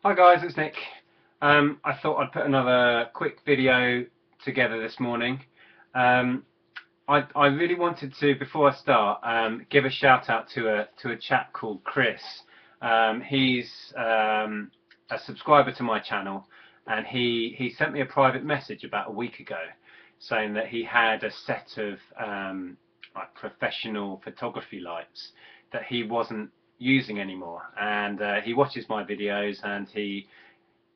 Hi guys, it's Nick. I thought I'd put another quick video together this morning. I really wanted to, before I start, give a shout out to a chap called Chris. He's a subscriber to my channel, and he sent me a private message about a week ago saying that he had a set of like professional photography lights that he wasn't using anymore, and he watches my videos, and he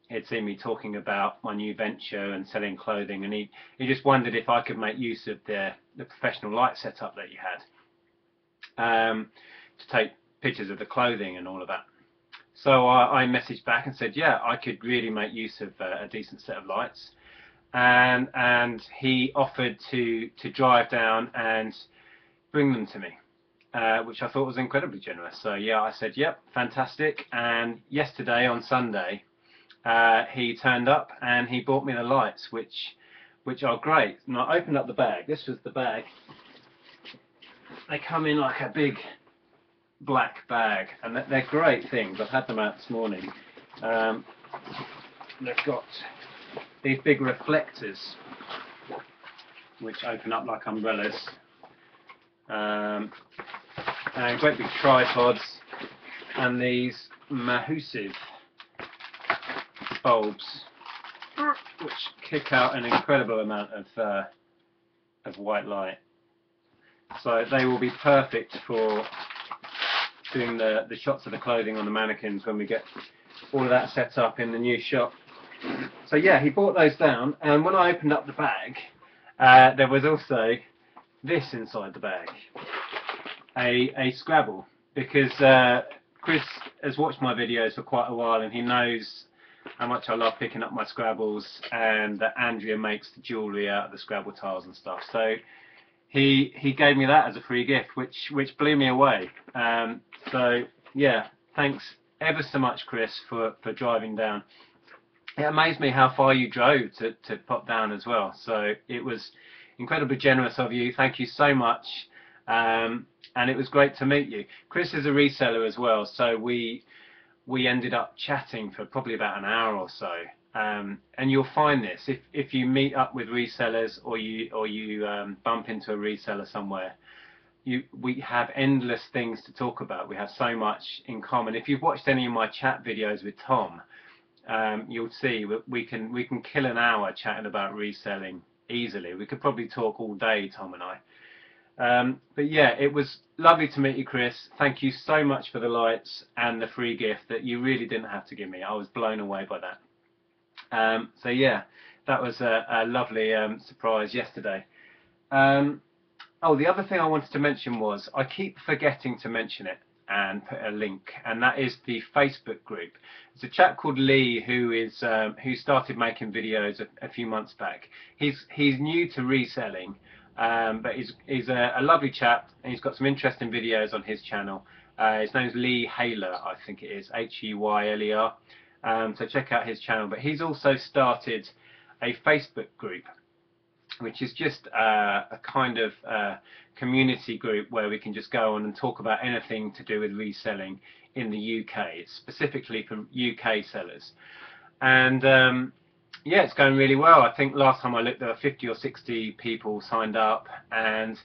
had seen me talking about my new venture and selling clothing, and he just wondered if I could make use of the professional light setup that you had to take pictures of the clothing and all of that. So I messaged back and said, yeah, I could really make use of a decent set of lights, and he offered to drive down and bring them to me. Which I thought was incredibly generous. So yeah, I said, yep, fantastic. And yesterday, on Sunday, he turned up and he bought me the lights, which are great. And I opened up the bag. This was the bag. They come in like a big black bag, and they're great things. I've had them out this morning. They've got these big reflectors, which open up like umbrellas. And great big tripods, and these massive bulbs which kick out an incredible amount of white light. So they will be perfect for doing the shots of the clothing on the mannequins when we get all of that set up in the new shop. So yeah, he brought those down, and when I opened up the bag, there was also this inside the bag. A Scrabble, because Chris has watched my videos for quite a while, and he knows how much I love picking up my Scrabbles, and that Andrea makes the jewellery out of the Scrabble tiles and stuff. So he gave me that as a free gift, which blew me away. So yeah, thanks ever so much, Chris, for driving down. It amazed me how far you drove to pop down as well. So it was incredibly generous of you. Thank you so much. And it was great to meet you. Chris is a reseller as well, so we ended up chatting for probably about an hour or so. And you'll find this if you meet up with resellers, or you bump into a reseller somewhere. We have endless things to talk about. We have so much in common. If you've watched any of my chat videos with Tom, you'll see we can kill an hour chatting about reselling easily. We could probably talk all day, Tom and I. But yeah, it was lovely to meet you, Chris. Thank you so much for the lights and the free gift that you really didn't have to give me. I was blown away by that. So yeah, that was a lovely surprise yesterday. Oh, the other thing I wanted to mention was, I keep forgetting to mention it and put a link, and that is the Facebook group. It's a chap called Lee who started making videos a few months back. He's new to reselling. But he's a lovely chap, and he's got some interesting videos on his channel. His name's Lee Hayler, I think it is, Heyler. So check out his channel. But he's also started a Facebook group, which is just a kind of community group where we can just go on and talk about anything to do with reselling in the UK. It's specifically for UK sellers. And yeah, it's going really well. I think last time I looked, there were 50 or 60 people signed up, and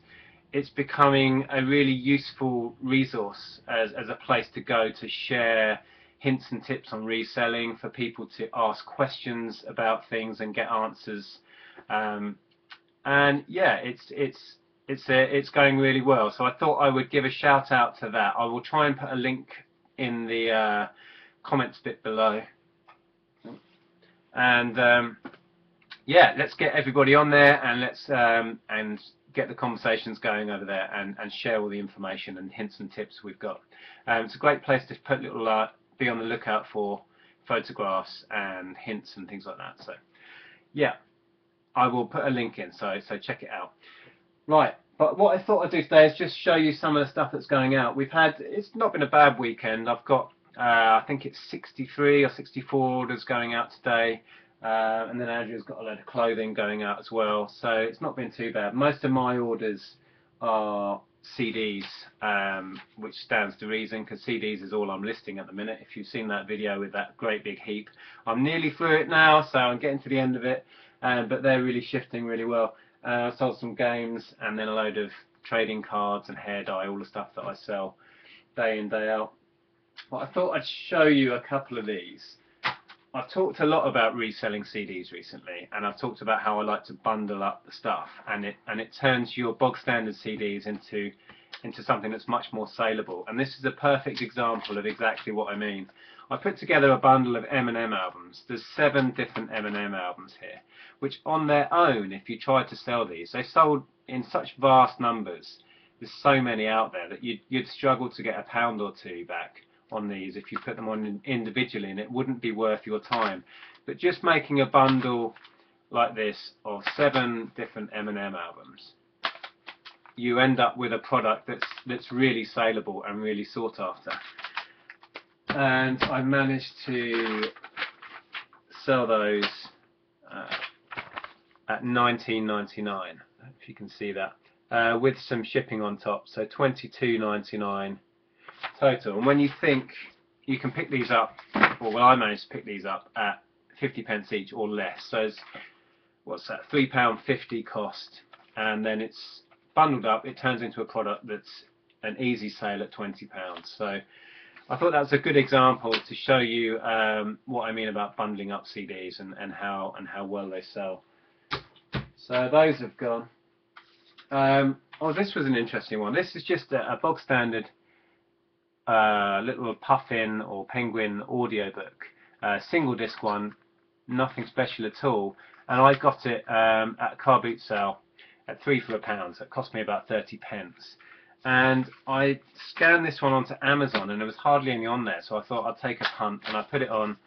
it's becoming a really useful resource as a place to go to share hints and tips on reselling, for people to ask questions about things and get answers. And yeah, it's going really well. So I thought I would give a shout out to that. I will try and put a link in the comments bit below. And yeah, let's get everybody on there, and let's and get the conversations going over there, and share all the information and hints and tips we've got. It's a great place to put little be on the lookout for photographs and hints and things like that. So yeah, I will put a link in, so check it out. Right, but what I thought I'd do today is just show you some of the stuff that's going out. It's not been a bad weekend. I've got I think it's 63 or 64 orders going out today, and then Andrew's got a load of clothing going out as well, so it's not been too bad. Most of my orders are CDs, which stands to reason, because CDs is all I'm listing at the minute. If you've seen that video with that great big heap, I'm nearly through it now, so I'm getting to the end of it, but they're really shifting really well. I sold some games and then a load of trading cards and hair dye, all the stuff that I sell day in, day out. But I thought I'd show you a couple of these. I've talked a lot about reselling CDs recently, and I've talked about how I like to bundle up the stuff, and it turns your bog standard CDs into something that's much more saleable. And this is a perfect example of exactly what I mean. I put together a bundle of Eminem albums. There's 7 different Eminem albums here, which on their own, if you tried to sell these, they sold in such vast numbers. There's so many out there that you'd struggle to get £1 or 2 back on these if you put them on individually, and it wouldn't be worth your time. But just making a bundle like this of 7 different Eminem albums, you end up with a product that's really saleable and really sought after. And I managed to sell those at $19.99, if you can see that, with some shipping on top, so $22.99 total. And when you think you can pick these up, or well, I managed to pick these up at 50p each or less, so it's, what's that, £3.50 cost, and then it's bundled up, it turns into a product that's an easy sale at £20. So I thought that was a good example to show you what I mean about bundling up CDs and how well they sell. So those have gone. Oh, this was an interesting one. This is just a bog standard little Puffin or Penguin audiobook, single disc one, nothing special at all, and I got it at a car boot sale at 3 for £1, so it cost me about 30p. And I scanned this one onto Amazon, and there was hardly any on there, so I thought I'd take a punt, and I put it on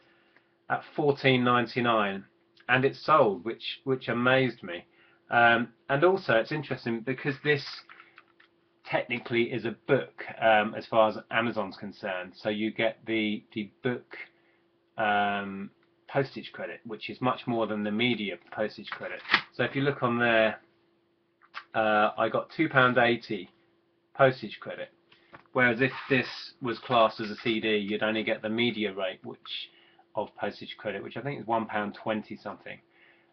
at $14.99, and it sold, which amazed me. And also it's interesting because this technically is a book as far as Amazon's concerned, so you get the book postage credit, which is much more than the media postage credit. So if you look on there, I got £2.80 postage credit, whereas if this was classed as a CD, you'd only get the media rate of postage credit, which I think is £1.20 something.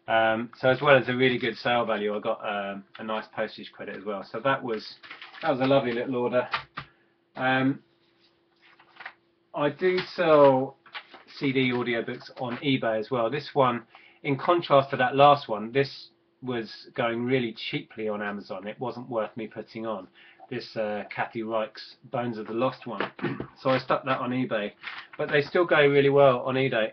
So as well as a really good sale value, I got a nice postage credit as well. So that was a lovely little order. I do sell CD audiobooks on eBay as well. This one, in contrast to that last one, this was going really cheaply on Amazon. It wasn't worth me putting on. This Kathy Reich's Bones of the Lost one. So I stuck that on eBay. But they still go really well on eBay.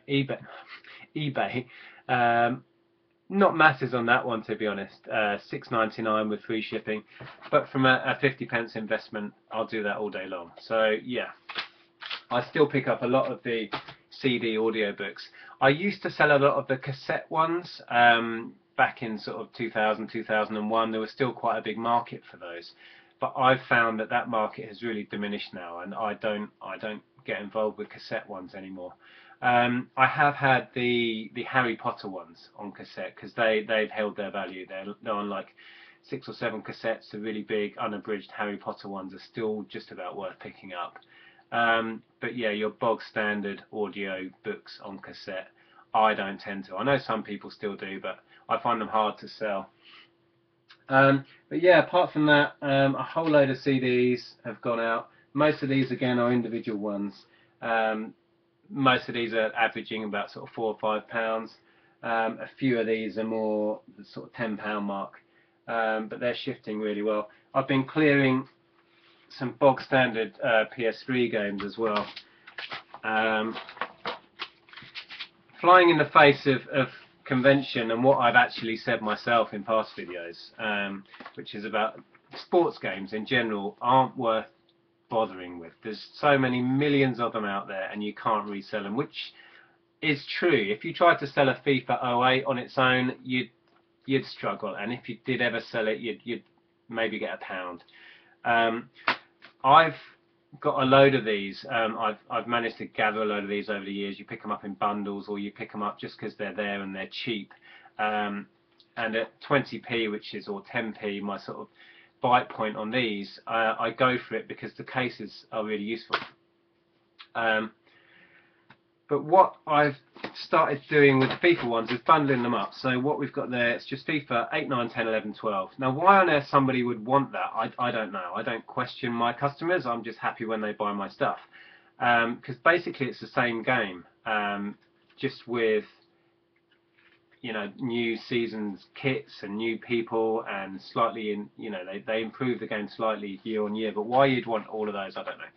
Not masses on that one, to be honest. $6.99 with free shipping. But from a 50p investment, I'll do that all day long. So yeah, I still pick up a lot of the CD audiobooks. I used to sell a lot of the cassette ones back in sort of 2000, 2001. There was still quite a big market for those. But I've found that market has really diminished now, and I don't get involved with cassette ones anymore. I have had the Harry Potter ones on cassette because they've held their value. They're on like 6 or 7 cassettes. The really big unabridged Harry Potter ones are still just about worth picking up. But yeah, your bog standard audio books on cassette, I don't tend to. I know some people still do, but I find them hard to sell. But yeah, apart from that, a whole load of CDs have gone out. Most of these again are individual ones. Most of these are averaging about sort of £4 or £5. A few of these are more the sort of £10 mark, but they're shifting really well. I've been clearing some bog standard PS3 games as well. Flying in the face of convention and what I've actually said myself in past videos, which is about sports games in general aren't worth bothering with. There's so many millions of them out there and you can't resell them, which is true. If you tried to sell a FIFA 08 on its own, you'd struggle, and if you did ever sell it, you'd maybe get £1. I've got a load of these. I've managed to gather a load of these over the years. You pick them up in bundles, or you pick them up just because they're there and they're cheap. And at 20p, which is, or 10p, my sort of bite point on these, I go for it because the cases are really useful. But what I've started doing with the FIFA ones is bundling them up. So what we've got there, it's just FIFA 8, 9, 10, 11, 12. Now why on earth somebody would want that, I don't know. I don't question my customers, I'm just happy when they buy my stuff. Because basically it's the same game, just with, you know, new seasons kits and new people, and slightly in, you know, they improve the game slightly year on year. But why you'd want all of those, I don't know.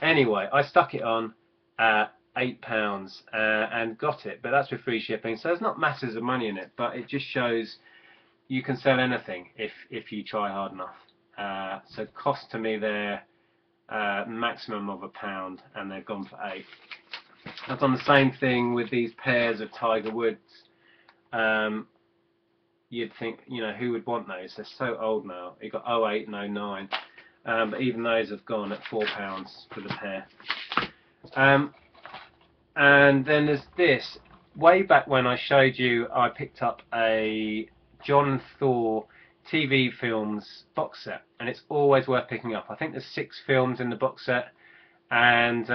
Anyway, I stuck it on £8 and got it, but that's with free shipping, so there's not masses of money in it, but it just shows you can sell anything if you try hard enough. So cost to me there maximum of £1, and they've gone for 8. I've done the same thing with these pairs of Tiger Woods. You'd think, you know, who would want those? They're so old now. You've got 08 and 09, but even those have gone at £4 for the pair. And then there's this. Way back when I showed you, I picked up a John Thor TV films box set, and it's always worth picking up. I think there's 6 films in the box set, and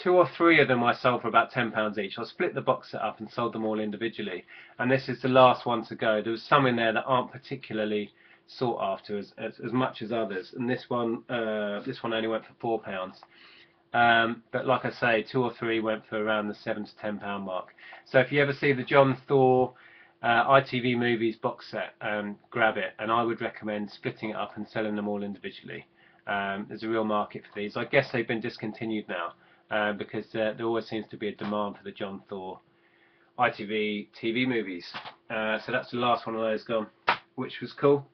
2 or 3 of them I sold for about £10 each. I split the box set up and sold them all individually, and this is the last one to go. There was some in there that aren't particularly sought after as much as others, and this one only went for £4. But like I say, 2 or 3 went for around the £7 to £10 mark. So if you ever see the John Thor ITV movies box set, grab it, and I would recommend splitting it up and selling them all individually. There's a real market for these. I guess they've been discontinued now because there always seems to be a demand for the John Thor ITV TV movies. So that's the last one of those gone, which was cool.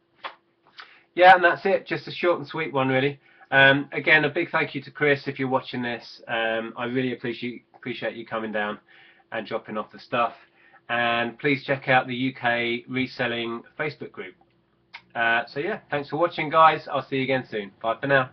Yeah, and that's it. Just a short and sweet one, really. Again, a big thank you to Chris if you're watching this. I really appreciate you coming down and dropping off the stuff. And please check out the UK Reselling Facebook group. So yeah, thanks for watching, guys. I'll see you again soon. Bye for now.